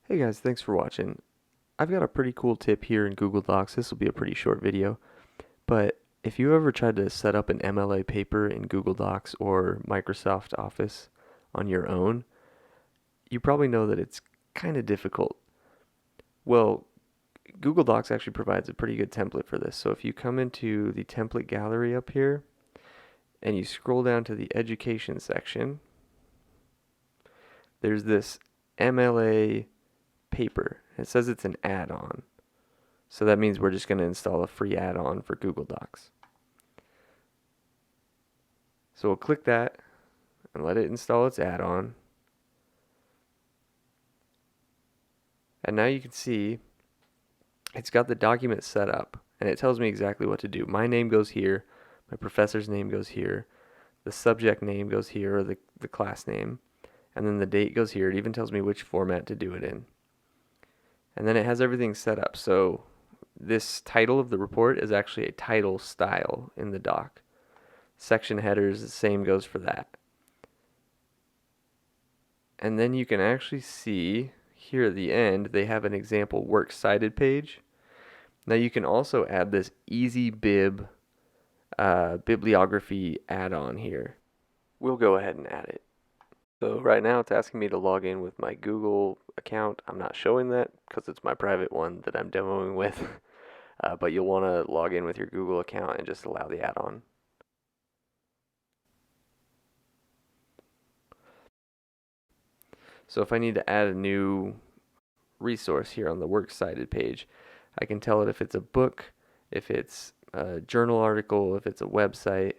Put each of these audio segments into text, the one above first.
Hey guys, thanks for watching. I've got a pretty cool tip here in Google Docs. This will be a pretty short video, but if you ever tried to set up an MLA paper in Google Docs or Microsoft Office on your own, you probably know that it's kind of difficult. Well, Google Docs actually provides a pretty good template for this. So if you come into the template gallery up here and you scroll down to the education section, there's this MLA paper. It says it's an add-on. So that means we're just going to install a free add-on for Google Docs. So we'll click that and let it install its add-on. And now you can see it's got the document set up and it tells me exactly what to do. My name goes here, my professor's name goes here, the subject name goes here, or the class name, and then the date goes here. It even tells me which format to do it in. And then it has everything set up. So this title of the report is actually a title style in the doc. Section headers, the same goes for that. And then you can actually see here at the end, they have an example works cited page. Now you can also add this easy bib bibliography add-on here. We'll go ahead and add it. So right now it's asking me to log in with my Google account. I'm not showing that because it's my private one that I'm demoing with. But you'll want to log in with your Google account and just allow the add-on. So if I need to add a new resource here on the works cited page, I can tell it if it's a book, if it's a journal article, if it's a website.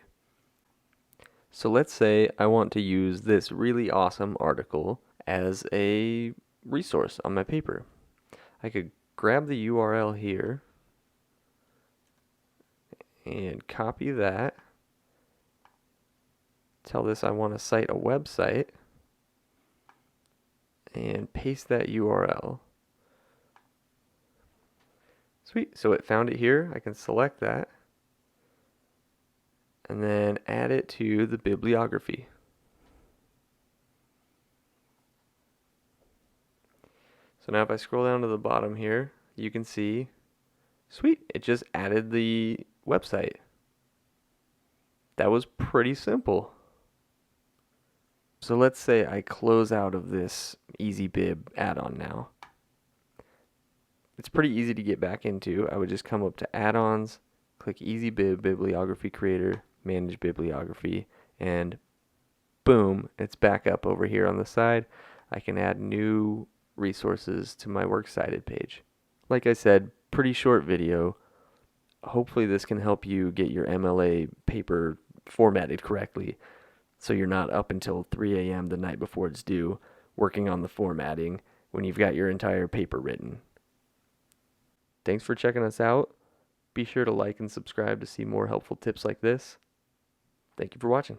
So let's say I want to use this really awesome article as a resource on my paper. I could grab the URL here and copy that. Tell this I want to cite a website and paste that URL. Sweet, so it found it here. I can select that and then add it to the bibliography. So now if I scroll down to the bottom here, you can see, sweet, it just added the website. That was pretty simple. So let's say I close out of this EasyBib add-on now. It's pretty easy to get back into. I would just come up to add-ons, click EasyBib Bibliography Creator, Manage Bibliography, and boom, it's back up over here on the side. I can add new resources to my works cited page. Like I said, pretty short video. Hopefully this can help you get your MLA paper formatted correctly so you're not up until 3 a.m. the night before it's due working on the formatting when you've got your entire paper written. Thanks for checking us out. Be sure to like and subscribe to see more helpful tips like this. Thank you for watching.